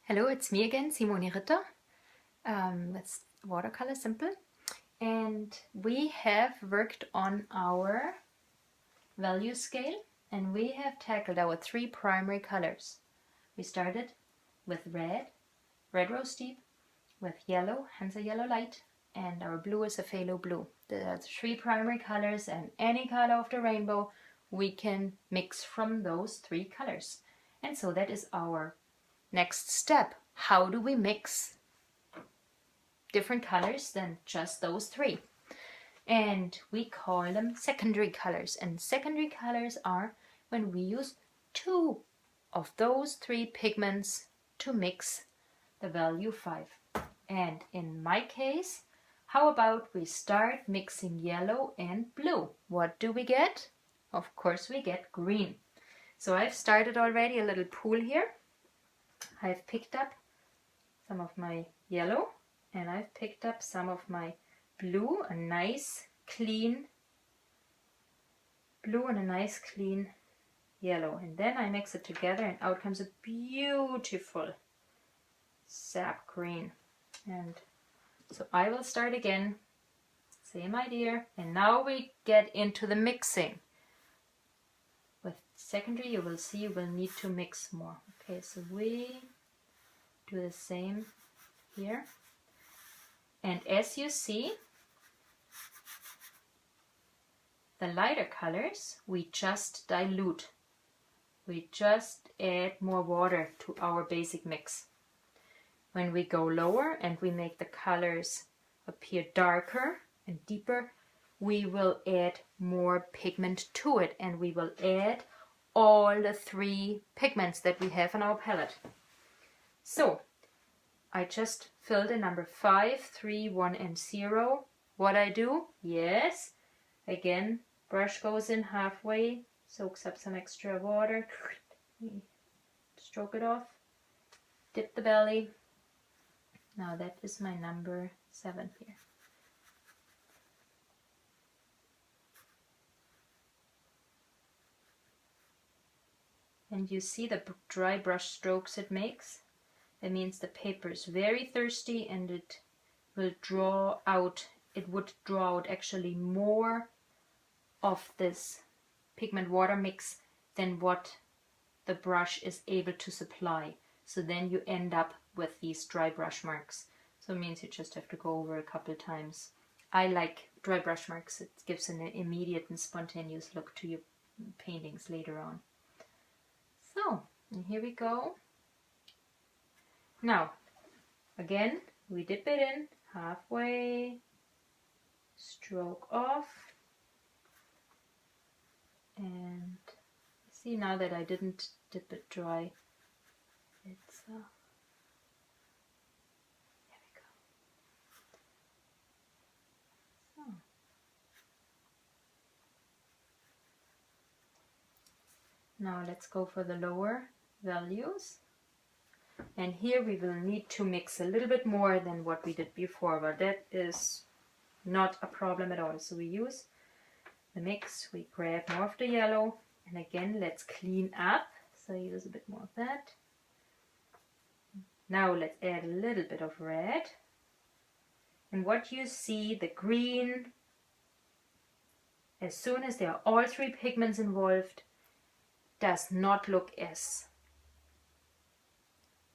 Hello, it's me again, Simone Ritter, with Watercolor Simple, and we have worked on our value scale and we have tackled our three primary colors. We started with red rose deep, with yellow, Hansa yellow light, and our blue is a phthalo blue. The three primary colors, and any color of the rainbow we can mix from those three colors. And so that is our next step. How do we mix different colors than just those three? And we call them secondary colors. And secondary colors are when we use two of those three pigments to mix the value 5. And in my case, how about we start mixing yellow and blue? What do we get? Of course we get green. So I've started already a little pool here. I've picked up some of my yellow and I've picked up some of my blue, a nice clean blue and a nice clean yellow, and then I mix it together and out comes a beautiful sap green. And so I will start again, same idea, and now we get into the mixing. With secondary you will see you will need to mix more. Okay, so we do the same here, and as you see, the lighter colors we just dilute. We just add more water to our basic mix. When we go lower and we make the colors appear darker and deeper, we will add more pigment to it, and we will add all the three pigments that we have in our palette. So I just filled in number 5, 3, 1 and 0. What I do? Yes, again, brush goes in halfway, soaks up some extra water, stroke it off, dip the belly. Now that is my number 7 here. And you see the dry brush strokes it makes? That means the paper is very thirsty and it will draw out, it would draw out actually more of this pigment water mix than what the brush is able to supply. So then you end up with these dry brush marks. So it means you just have to go over a couple times. I like dry brush marks. It gives an immediate and spontaneous look to your paintings later on. So, and here we go. Now, again, we dip it in halfway, stroke off, and see now that I didn't dip it dry, it's there we go. So. Now let's go for the lower values. And here we will need to mix a little bit more than what we did before, but that is not a problem at all. So we use the mix, we grab more of the yellow, and again let's clean up. So use a bit more of that. Now let's add a little bit of red. And what you see, the green, as soon as there are all three pigments involved, does not look as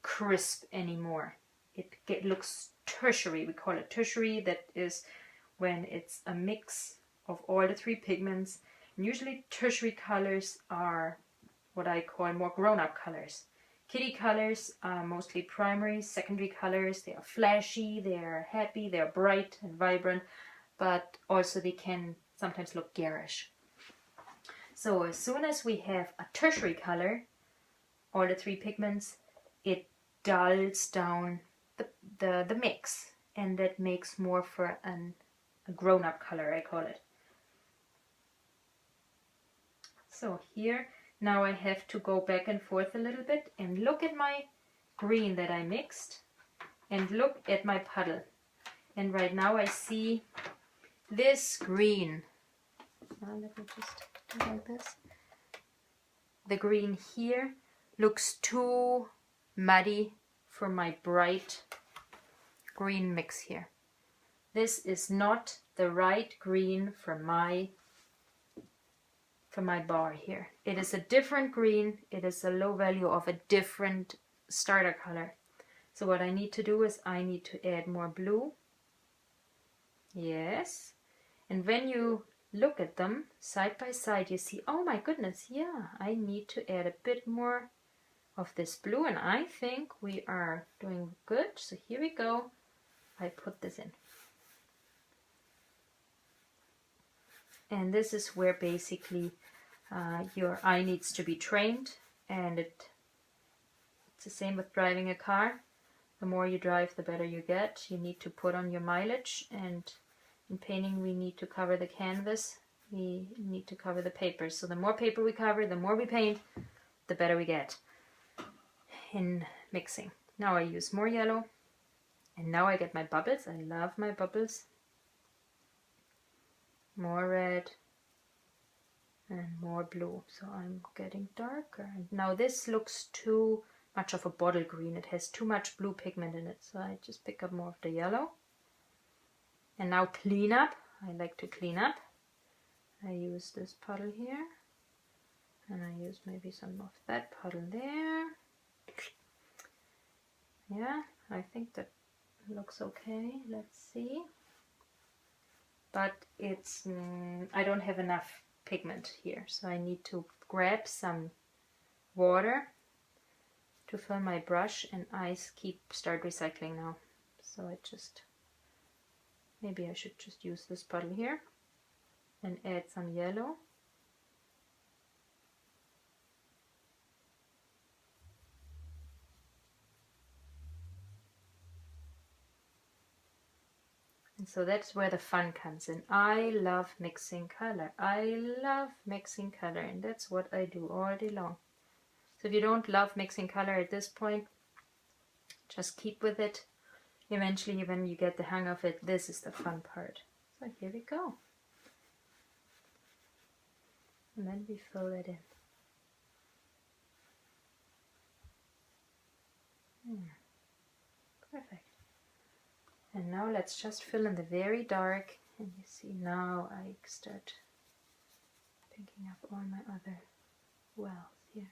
crisp anymore. It looks tertiary. We call it tertiary. That is when it's a mix of all the three pigments. And usually tertiary colors are what I call more grown-up colors. Kitty colors are mostly primary. Secondary colors, they are flashy, they are happy, they are bright and vibrant, but also they can sometimes look garish. So as soon as we have a tertiary color, all the three pigments, it dulls down the mix, and that makes more for a grown-up color, I call it. So here, now I have to go back and forth a little bit and look at my green that I mixed and look at my puddle. And right now I see this green. Now let me just do like this. The green here looks too muddy for my bright green mix here. This is not the right green for my bar here. It is a different green. It is a low value of a different starter color. So what I need to do is I need to add more blue. Yes. And when you look at them side by side, you see, oh my goodness, yeah, I need to add a bit more of this blue, and I think we are doing good. So here we go. I put this in. And this is where basically your eye needs to be trained, and it's the same with driving a car. The more you drive, the better you get. You need to put on your mileage, and in painting we need to cover the canvas, we need to cover the paper. So the more paper we cover, the more we paint, the better we get in mixing. Now I use more yellow, and now I get my bubbles. I love my bubbles. More red and more blue. So I'm getting darker. And now this looks too much of a bottle green. It has too much blue pigment in it. So I just pick up more of the yellow. And now clean up. I like to clean up. I use this puddle here. And I use maybe some of that puddle there. Yeah, I think that looks okay. Let's see. But it's, I don't have enough pigment here. So I need to grab some water to fill my brush, and I start recycling now. So I just, maybe I should just use this puddle here and add some yellow. And so that's where the fun comes in. I love mixing color. I love mixing color, and that's what I do all day long. So if you don't love mixing color at this point, just keep with it. Eventually, when you get the hang of it, this is the fun part. So here we go. And then we fill it in. Perfect. And now let's just fill in the very dark. And you see now I start picking up all my other wells here.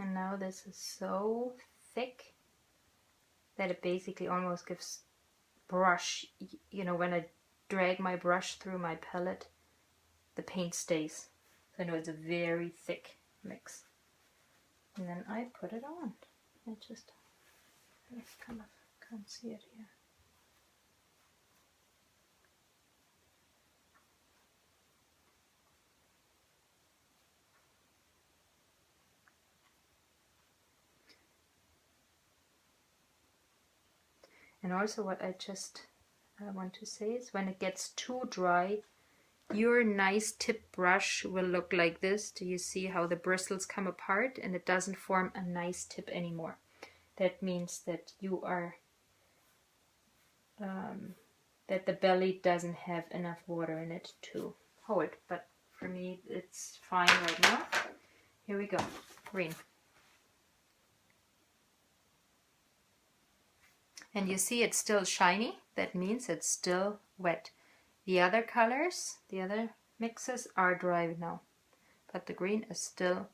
And now this is so thick that it basically almost gives brush, you know, when I drag my brush through my palette, the paint stays. So I know it's a very thick mix. And then I put it on. I just kind of can't see it here. And also what I just want to say is when it gets too dry, your nice tip brush will look like this. Do you see how the bristles come apart and it doesn't form a nice tip anymore? That means that you are, that the belly doesn't have enough water in it to hold. But for me, it's fine right now. Here we go, green. And you see it's still shiny, that means it's still wet. The other colors, the other mixes are dry now, but the green is still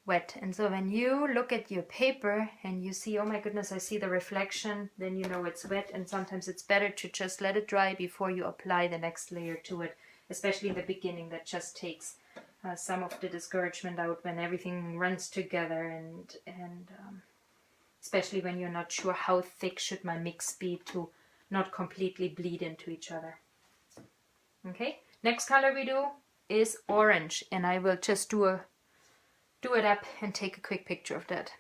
wet. And so when you look at your paper and you see, oh my goodness, I see the reflection, then you know it's wet. And sometimes it's better to just let it dry before you apply the next layer to it, especially in the beginning. That just takes some of the discouragement out when everything runs together, and especially when you're not sure how thick should my mix be to not completely bleed into each other. Okay, next color we do is orange, and I will just do it up and take a quick picture of that.